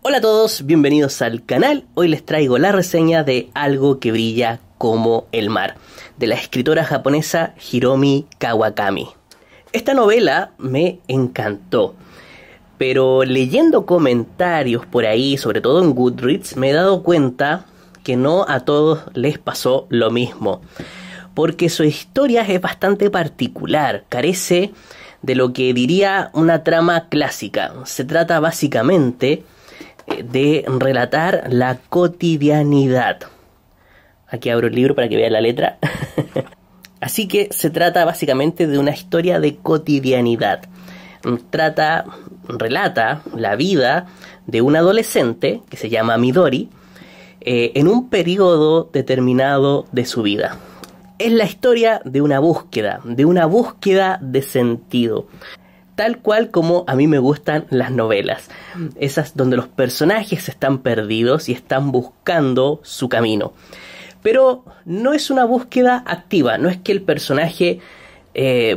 Hola a todos, bienvenidos al canal. Hoy les traigo la reseña de Algo que brilla como el mar, de la escritora japonesa Hiromi Kawakami. Esta novela me encantó, pero leyendo comentarios por ahí, sobre todo en Goodreads, me he dado cuenta que no a todos les pasó lo mismo, porque su historia es bastante particular, carece de lo que diría una trama clásica. Se trata básicamente de relatar la cotidianidad. Aquí abro el libro para que vean la letra. Así que se trata básicamente de una historia de cotidianidad. Relata la vida de un adolescente que se llama Midori en un periodo determinado de su vida. Es la historia de una búsqueda de sentido. Tal cual como a mí me gustan las novelas. Esas donde los personajes están perdidos y están buscando su camino. Pero no es una búsqueda activa. No es que el personaje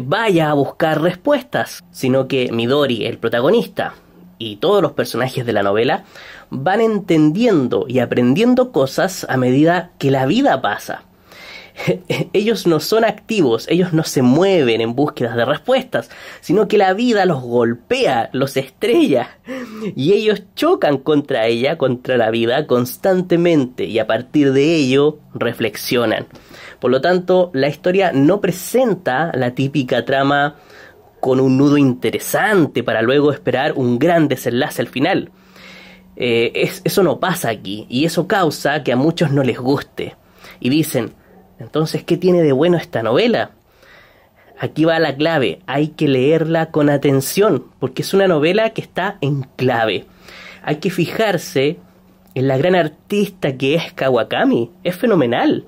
vaya a buscar respuestas. Sino que Midori, el protagonista, y todos los personajes de la novela van entendiendo y aprendiendo cosas a medida que la vida pasa. Ellos no son activos, ellos no se mueven en búsquedas de respuestas, sino que la vida los golpea, los estrella, y ellos chocan contra ella, contra la vida, constantemente, y a partir de ello reflexionan. Por lo tanto, la historia no presenta la típica trama con un nudo interesante para luego esperar un gran desenlace al final. Eso no pasa aquí, y eso causa que a muchos no les guste, y dicen: entonces, ¿qué tiene de bueno esta novela? Aquí va la clave, hay que leerla con atención, porque es una novela que está en clave. Hay que fijarse en la gran artista que es Kawakami, es fenomenal.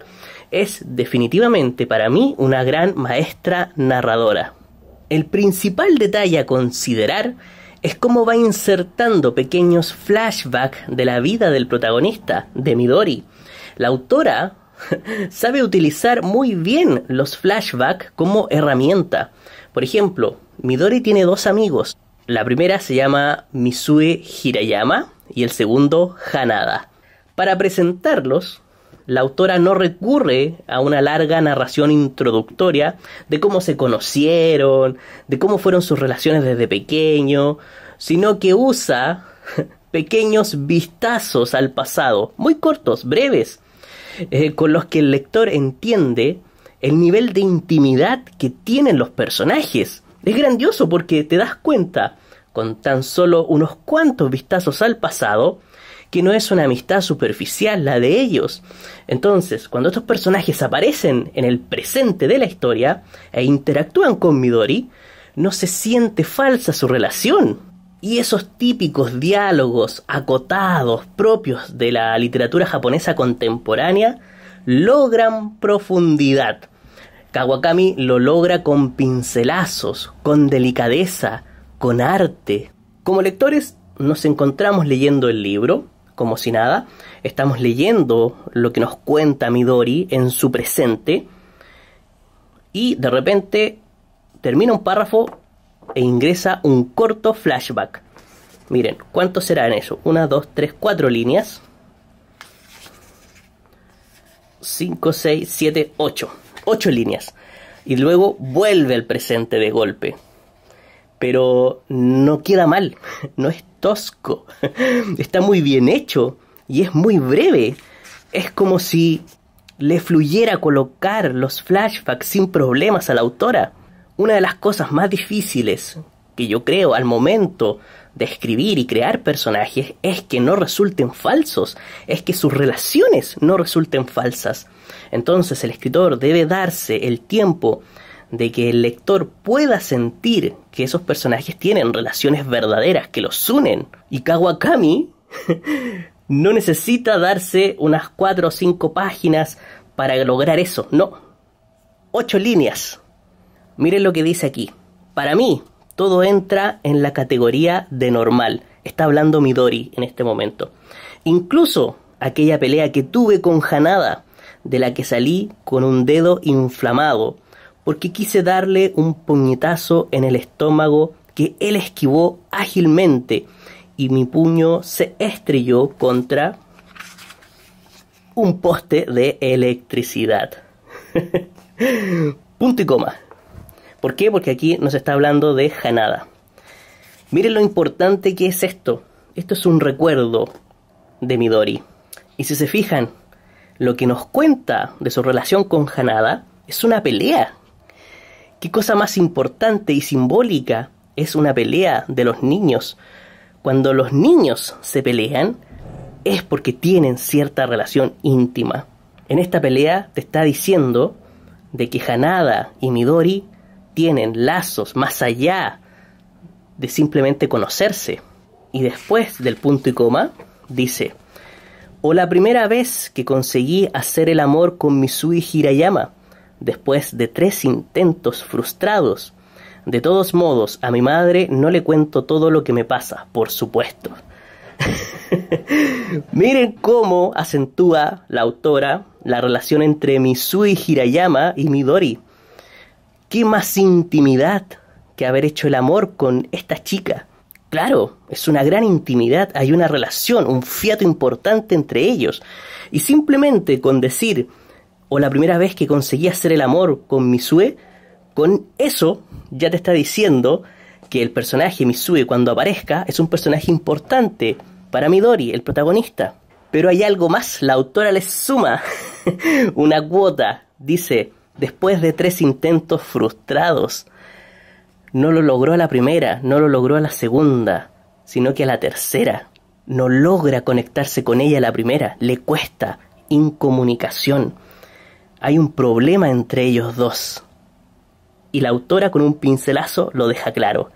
Es definitivamente para mí una gran maestra narradora. El principal detalle a considerar es cómo va insertando pequeños flashbacks de la vida del protagonista, de Midori. La autora sabe utilizar muy bien los flashbacks como herramienta. Por ejemplo, Midori tiene dos amigos. La primera se llama Misue Hirayama y el segundo Hanada. Para presentarlos, la autora no recurre a una larga narración introductoria de cómo se conocieron, de cómo fueron sus relaciones desde pequeño, sino que usa pequeños vistazos al pasado, muy cortos, breves, con los que el lector entiende el nivel de intimidad que tienen los personajes. Es grandioso porque te das cuenta, con tan solo unos cuantos vistazos al pasado, que no es una amistad superficial la de ellos. Entonces, cuando estos personajes aparecen en el presente de la historia e interactúan con Midori, no se siente falsa su relación. Y esos típicos diálogos acotados propios de la literatura japonesa contemporánea logran profundidad. Kawakami lo logra con pincelazos, con delicadeza, con arte. Como lectores nos encontramos leyendo el libro, como si nada. Estamos leyendo lo que nos cuenta Midori en su presente. Y de repente termina un párrafo e ingresa un corto flashback. Miren, ¿cuánto será en eso? 1, 2, 3, 4 líneas. 5, 6, 7, 8. 8 líneas. Y luego vuelve al presente de golpe. Pero no queda mal. No es tosco. Está muy bien hecho. Y es muy breve. Es como si le fluyera colocar los flashbacks sin problemas a la autora. Una de las cosas más difíciles que yo creo al momento de escribir y crear personajes es que no resulten falsos, es que sus relaciones no resulten falsas. Entonces el escritor debe darse el tiempo de que el lector pueda sentir que esos personajes tienen relaciones verdaderas que los unen. Y Kawakami no necesita darse unas 4 o 5 páginas para lograr eso, no, 8 líneas. Miren lo que dice aquí. Para mí, todo entra en la categoría de normal. Está hablando Midori en este momento. Incluso aquella pelea que tuve con Hanada, de la que salí con un dedo inflamado, porque quise darle un puñetazo en el estómago que él esquivó ágilmente y mi puño se estrelló contra un poste de electricidad. Punto y coma. ¿Por qué? Porque aquí nos está hablando de Hanada. Miren lo importante que es esto. Esto es un recuerdo de Midori. Y si se fijan, lo que nos cuenta de su relación con Hanada es una pelea. ¿Qué cosa más importante y simbólica es una pelea de los niños? Cuando los niños se pelean, es porque tienen cierta relación íntima. En esta pelea te está diciendo de que Hanada y Midori tienen lazos más allá de simplemente conocerse. Y después del punto y coma, dice: o la primera vez que conseguí hacer el amor con Mitsui Hirayama, después de 3 intentos frustrados. De todos modos, a mi madre no le cuento todo lo que me pasa, por supuesto. Miren cómo acentúa la autora la relación entre Mitsui Hirayama y Midori. ¿Qué más intimidad que haber hecho el amor con esta chica? Claro, es una gran intimidad, hay una relación, un fiato importante entre ellos. Y simplemente con decir, o la primera vez que conseguí hacer el amor con Mitsui, con eso ya te está diciendo que el personaje Mitsui, cuando aparezca, es un personaje importante para Midori, el protagonista. Pero hay algo más, la autora le suma una cuota. Dice, después de 3 intentos frustrados. No lo logró a la primera, no lo logró a la segunda, sino que a la tercera. No logra conectarse con ella a la primera, le cuesta, incomunicación. Hay un problema entre ellos dos. Y la autora con un pincelazo lo deja claro.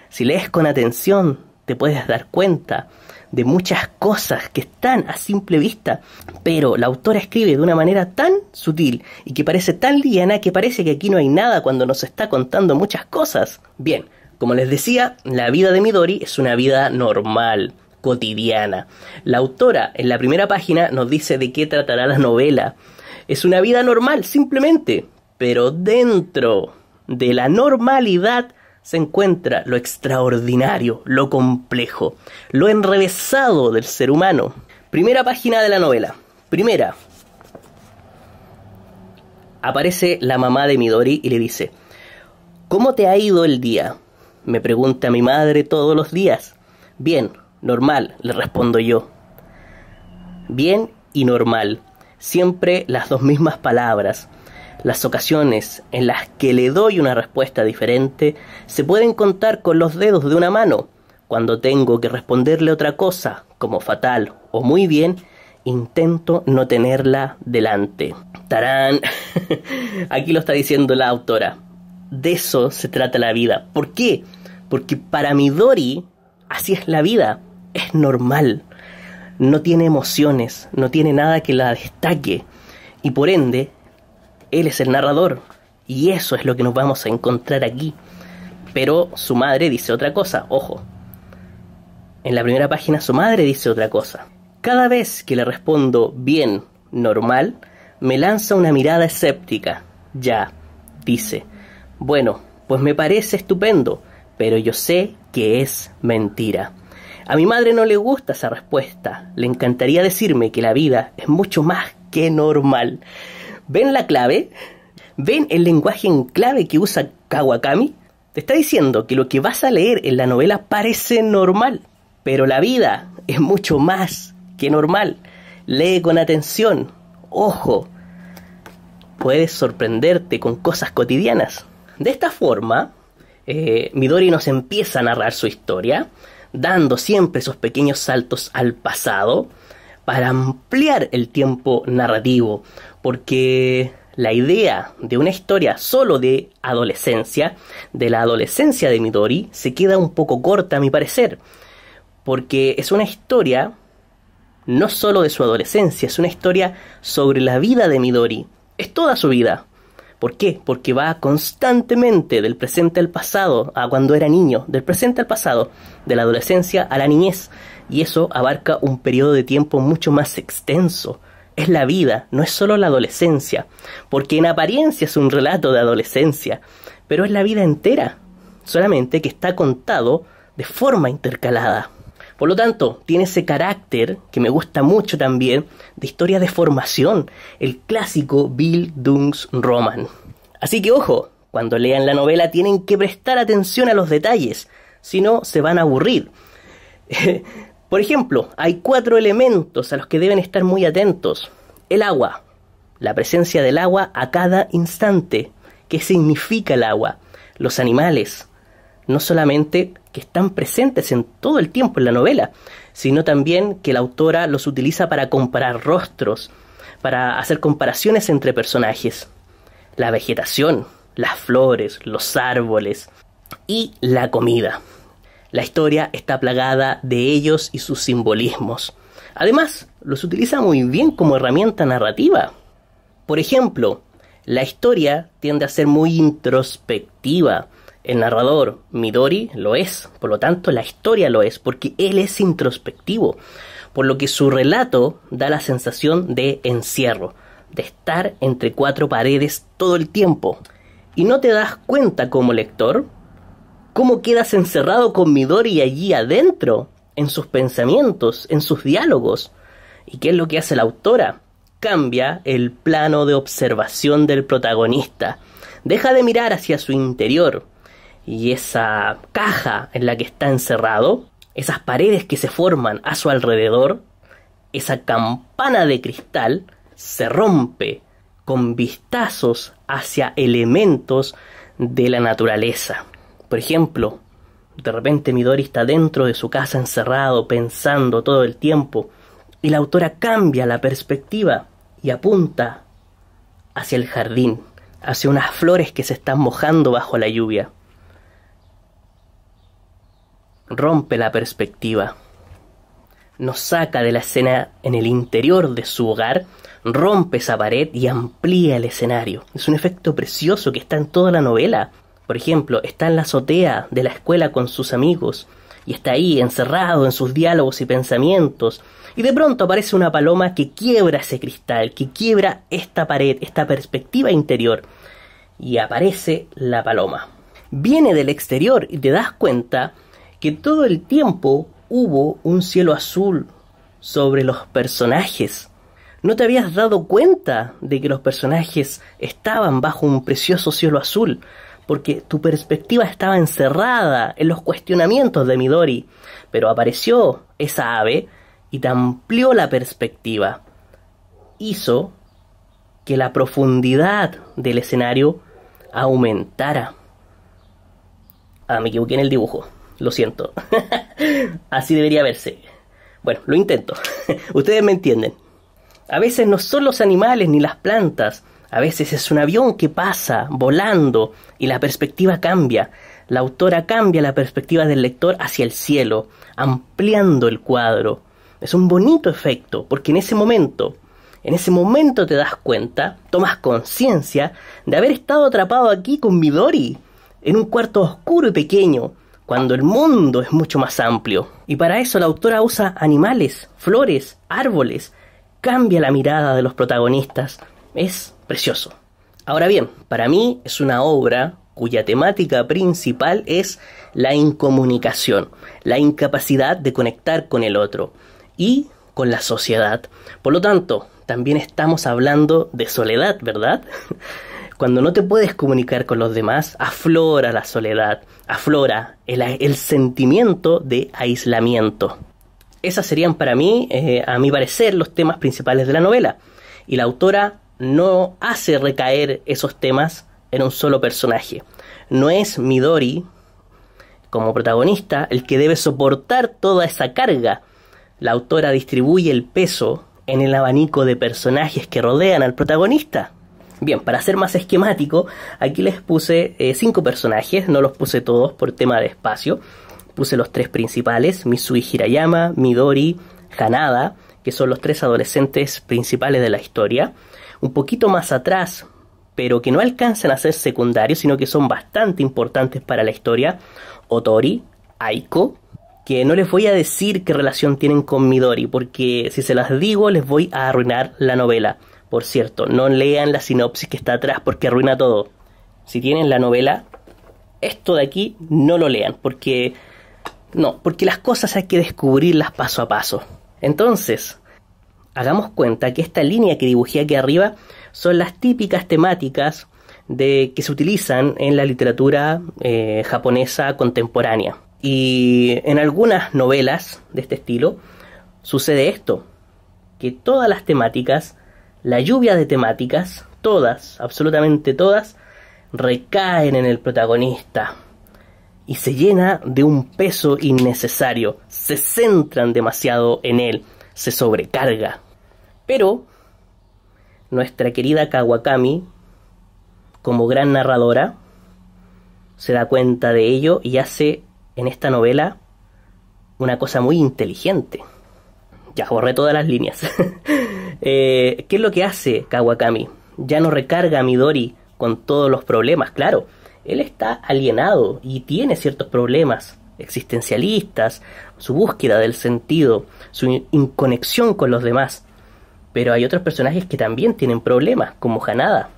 Si lees con atención, te puedes dar cuenta de muchas cosas que están a simple vista, pero la autora escribe de una manera tan sutil y que parece tan liviana que parece que aquí no hay nada cuando nos está contando muchas cosas. Bien, como les decía, la vida de Midori es una vida normal, cotidiana. La autora en la primera página nos dice de qué tratará la novela. Es una vida normal, simplemente, pero dentro de la normalidad se encuentra lo extraordinario, lo complejo, lo enrevesado del ser humano. Primera página de la novela. Primera. Aparece la mamá de Midori y le dice: ¿cómo te ha ido el día? Me pregunta mi madre todos los días. Bien, normal, le respondo yo. Bien y normal. Siempre las 2 mismas palabras. Las ocasiones en las que le doy una respuesta diferente se pueden contar con los dedos de una mano. Cuando tengo que responderle otra cosa, como fatal o muy bien, intento no tenerla delante. ¡Tarán! Aquí lo está diciendo la autora. De eso se trata la vida. ¿Por qué? Porque para Midori, así es la vida. Es normal. No tiene emociones, no tiene nada que la destaque. Y por ende, él es el narrador, y eso es lo que nos vamos a encontrar aquí. Pero su madre dice otra cosa, ojo. En la primera página su madre dice otra cosa. Cada vez que le respondo bien, normal, me lanza una mirada escéptica. Ya, dice. Bueno, pues me parece estupendo, pero yo sé que es mentira. A mi madre no le gusta esa respuesta. Le encantaría decirme que la vida es mucho más que normal. ¿Ven la clave? ¿Ven el lenguaje en clave que usa Kawakami? Te está diciendo que lo que vas a leer en la novela parece normal, pero la vida es mucho más que normal. Lee con atención, ojo, puedes sorprenderte con cosas cotidianas. De esta forma, Midori nos empieza a narrar su historia, dando siempre esos pequeños saltos al pasado para ampliar el tiempo narrativo, porque la idea de una historia solo de adolescencia, de la adolescencia de Midori, se queda un poco corta a mi parecer, porque es una historia no solo de su adolescencia, es una historia sobre la vida de Midori, es toda su vida. ¿Por qué? Porque va constantemente del presente al pasado, a cuando era niño, del presente al pasado, de la adolescencia a la niñez, y eso abarca un periodo de tiempo mucho más extenso. Es la vida, no es solo la adolescencia, porque en apariencia es un relato de adolescencia, pero es la vida entera, solamente que está contado de forma intercalada. Por lo tanto, tiene ese carácter que me gusta mucho también de historia de formación, el clásico Bildungsroman. Así que ojo, cuando lean la novela tienen que prestar atención a los detalles, si no se van a aburrir. Por ejemplo, hay 4 elementos a los que deben estar muy atentos. El agua, la presencia del agua a cada instante. ¿Qué significa el agua? Los animales, no solamente que están presentes en todo el tiempo en la novela, sino también que la autora los utiliza para comparar rostros, para hacer comparaciones entre personajes. La vegetación, las flores, los árboles y la comida. La historia está plagada de ellos y sus simbolismos. Además, los utiliza muy bien como herramienta narrativa. Por ejemplo, la historia tiende a ser muy introspectiva. El narrador, Midori, lo es. Por lo tanto, la historia lo es, porque él es introspectivo. Por lo que su relato da la sensación de encierro, de estar entre 4 paredes todo el tiempo. Y no te das cuenta como lector cómo quedas encerrado con Midori allí adentro, en sus pensamientos, en sus diálogos. ¿Y qué es lo que hace la autora? Cambia el plano de observación del protagonista. Deja de mirar hacia su interior. Y esa caja en la que está encerrado, esas paredes que se forman a su alrededor, esa campana de cristal, se rompe con vistazos hacia elementos de la naturaleza. Por ejemplo, de repente Midori está dentro de su casa encerrado, pensando todo el tiempo, y la autora cambia la perspectiva y apunta hacia el jardín, hacia unas flores que se están mojando bajo la lluvia. Rompe la perspectiva, nos saca de la escena en el interior de su hogar, rompe esa pared y amplía el escenario. Es un efecto precioso que está en toda la novela. Por ejemplo, está en la azotea de la escuela con sus amigos y está ahí encerrado en sus diálogos y pensamientos, y de pronto aparece una paloma que quiebra ese cristal, que quiebra esta pared, esta perspectiva interior, y aparece la paloma. Viene del exterior y te das cuenta que todo el tiempo hubo un cielo azul sobre los personajes. ¿No te habías dado cuenta de que los personajes estaban bajo un precioso cielo azul? Porque tu perspectiva estaba encerrada en los cuestionamientos de Midori, pero apareció esa ave y te amplió la perspectiva. Hizo que la profundidad del escenario aumentara. Me equivoqué en el dibujo. Lo siento. Así debería verse. Bueno, lo intento. Ustedes me entienden. A veces no son los animales ni las plantas. A veces es un avión que pasa volando y la perspectiva cambia. La autora cambia la perspectiva del lector hacia el cielo, ampliando el cuadro. Es un bonito efecto, porque en ese momento te das cuenta, tomas conciencia de haber estado atrapado aquí con Midori, en un cuarto oscuro y pequeño, cuando el mundo es mucho más amplio. Y para eso la autora usa animales, flores, árboles, cambia la mirada de los protagonistas. Es precioso. Ahora bien, para mí es una obra cuya temática principal es la incomunicación, la incapacidad de conectar con el otro y con la sociedad. Por lo tanto, también estamos hablando de soledad, ¿verdad? Cuando no te puedes comunicar con los demás, aflora la soledad, aflora el sentimiento de aislamiento. Esas serían para mí, a mi parecer, los temas principales de la novela. Y la autora no hace recaer esos temas en un solo personaje. No es Midori, como protagonista, el que debe soportar toda esa carga. La autora distribuye el peso en el abanico de personajes que rodean al protagonista. Bien, para ser más esquemático, aquí les puse 5 personajes, no los puse todos por tema de espacio. Puse los 3 principales, Mitsui Hirayama, Midori, Hanada, que son los 3 adolescentes principales de la historia. Un poquito más atrás, pero que no alcanzan a ser secundarios, sino que son bastante importantes para la historia, Otori, Aiko, que no les voy a decir qué relación tienen con Midori, porque si se las digo les voy a arruinar la novela. Por cierto, no lean la sinopsis que está atrás porque arruina todo. Si tienen la novela, esto de aquí no lo lean, porque No, porque las cosas hay que descubrirlas paso a paso. Entonces, hagamos cuenta que esta línea que dibujé aquí arriba son las típicas temáticas que se utilizan en la literatura japonesa contemporánea. Y en algunas novelas de este estilo sucede esto, que todas las temáticas, la lluvia de temáticas, todas, absolutamente todas, recaen en el protagonista y se llena de un peso innecesario, se centran demasiado en él, se sobrecarga. Pero nuestra querida Kawakami, como gran narradora, se da cuenta de ello y hace en esta novela una cosa muy inteligente. Ya borré todas las líneas. ¿Qué es lo que hace Kawakami? Ya no recarga a Midori con todos los problemas. Claro, él está alienado y tiene ciertos problemas existencialistas, su búsqueda del sentido, su inconexión con los demás. Pero hay otros personajes que también tienen problemas, como Hanada.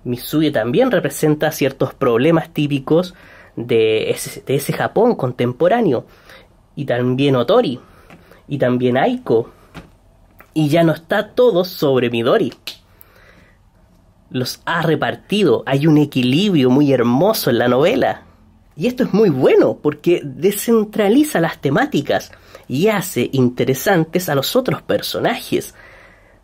Mitsuye también representa ciertos problemas típicos de ese Japón contemporáneo. Y también Otori. Y también Aiko. Y ya no está todo sobre Midori. Los ha repartido. Hay un equilibrio muy hermoso en la novela. Y esto es muy bueno porque descentraliza las temáticas y hace interesantes a los otros personajes.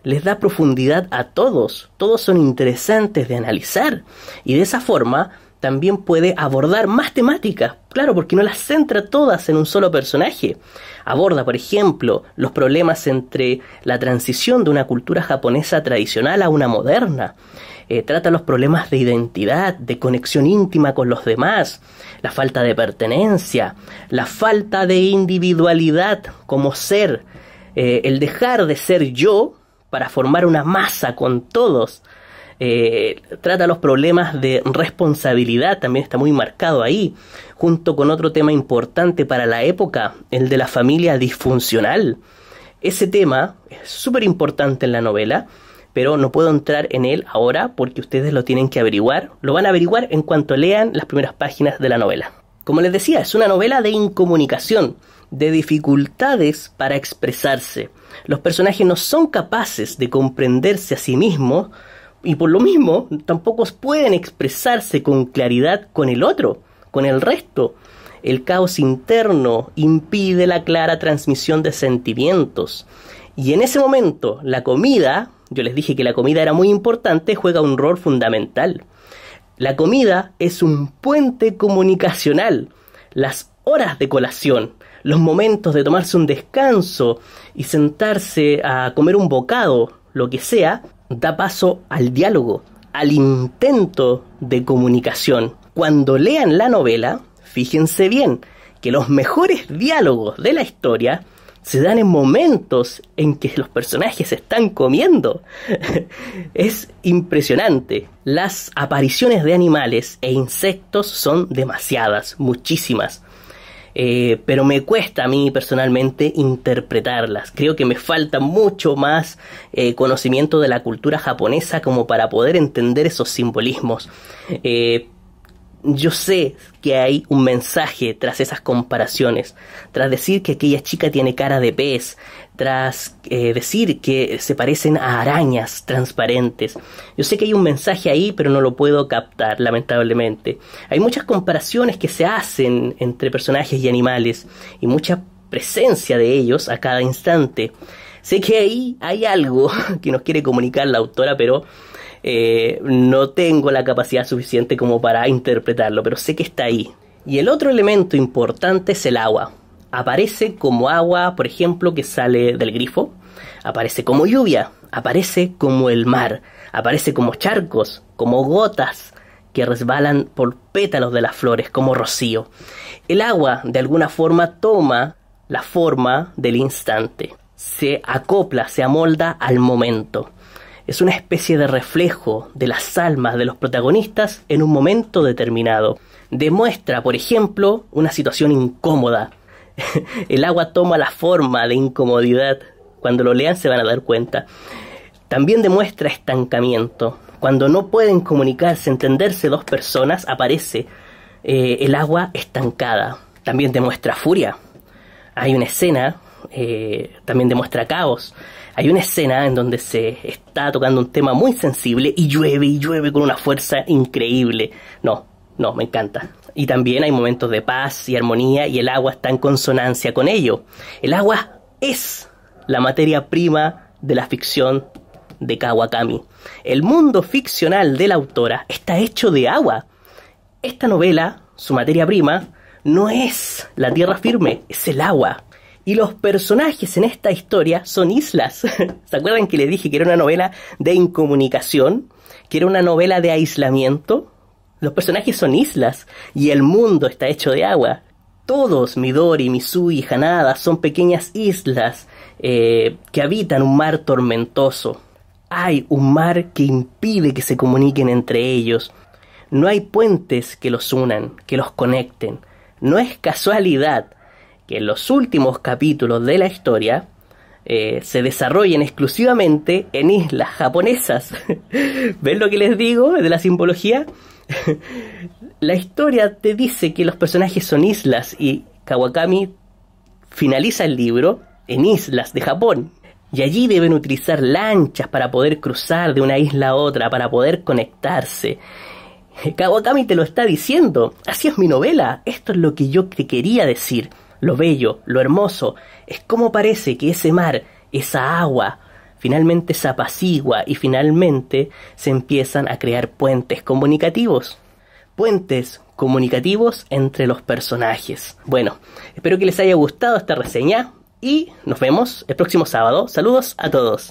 Les da profundidad a todos. Todos son interesantes de analizar. Y de esa forma también puede abordar más temáticas. Claro, porque no las centra todas en un solo personaje. Aborda, por ejemplo, los problemas entre la transición de una cultura japonesa tradicional a una moderna. Trata los problemas de identidad, de conexión íntima con los demás, la falta de pertenencia, la falta de individualidad como ser, el dejar de ser yo para formar una masa con todos. Trata los problemas de responsabilidad, también está muy marcado ahí, junto con otro tema importante para la época, el de la familia disfuncional. Ese tema es súper importante en la novela, pero no puedo entrar en él ahora porque ustedes lo tienen que averiguar. Lo van a averiguar en cuanto lean las primeras páginas de la novela. Como les decía, es una novela de incomunicación, de dificultades para expresarse. Los personajes no son capaces de comprenderse a sí mismos y por lo mismo tampoco pueden expresarse con claridad con el otro, con el resto. El caos interno impide la clara transmisión de sentimientos. Y en ese momento la comida, yo les dije que la comida era muy importante, juega un rol fundamental. La comida es un puente comunicacional. Las horas de colación, los momentos de tomarse un descanso y sentarse a comer un bocado, lo que sea, da paso al diálogo, al intento de comunicación. Cuando lean la novela, fíjense bien que los mejores diálogos de la historia se dan en momentos en que los personajes están comiendo. Es impresionante. Las apariciones de animales e insectos son demasiadas, muchísimas. Pero me cuesta a mí personalmente interpretarlas. Creo que me falta mucho más conocimiento de la cultura japonesa como para poder entender esos simbolismos. Yo sé que hay un mensaje tras esas comparaciones, tras decir que aquella chica tiene cara de pez, tras decir que se parecen a arañas transparentes. Yo sé que hay un mensaje ahí, pero no lo puedo captar, lamentablemente. Hay muchas comparaciones que se hacen entre personajes y animales, y mucha presencia de ellos a cada instante. Sé que ahí hay algo que nos quiere comunicar la autora, pero no tengo la capacidad suficiente como para interpretarlo, pero sé que está ahí. Y el otro elemento importante es el agua. Aparece como agua, por ejemplo, que sale del grifo. Aparece como lluvia. Aparece como el mar. Aparece como charcos, como gotas que resbalan por pétalos de las flores, como rocío. El agua, de alguna forma, toma la forma del instante. Se acopla, se amolda al momento. Es una especie de reflejo de las almas de los protagonistas en un momento determinado. Demuestra, por ejemplo, una situación incómoda. El agua toma la forma de incomodidad. Cuando lo lean se van a dar cuenta. También demuestra estancamiento. Cuando no pueden comunicarse, entenderse dos personas, aparece el agua estancada. también demuestra furia. Hay una escena, también demuestra caos. Hay una escena en donde se está tocando un tema muy sensible y llueve con una fuerza increíble. No, me encanta. Y también hay momentos de paz y armonía y el agua está en consonancia con ello. El agua es la materia prima de la ficción de Kawakami. El mundo ficcional de la autora está hecho de agua. Esta novela, su materia prima, no es la tierra firme, es el agua. Y los personajes en esta historia son islas. ¿Se acuerdan que les dije que era una novela de incomunicación? ¿Que era una novela de aislamiento? Los personajes son islas y el mundo está hecho de agua. Todos, Midori, Mizui y Hanada, son pequeñas islas que habitan un mar tormentoso. Hay un mar que impide que se comuniquen entre ellos. No hay puentes que los unan, que los conecten. No es casualidad que en los últimos capítulos de la historia se desarrollen exclusivamente en islas japonesas. ¿Ven lo que les digo de la simbología? La historia te dice que los personajes son islas y Kawakami finaliza el libro en islas de Japón. Y allí deben utilizar lanchas para poder cruzar de una isla a otra, para poder conectarse. Kawakami te lo está diciendo. Así es mi novela. Esto es lo que yo te quería decir. Lo bello, lo hermoso, es como parece que ese mar, esa agua, finalmente se apacigua y finalmente se empiezan a crear puentes comunicativos. Puentes comunicativos entre los personajes. Bueno, espero que les haya gustado esta reseña y nos vemos el próximo sábado. Saludos a todos.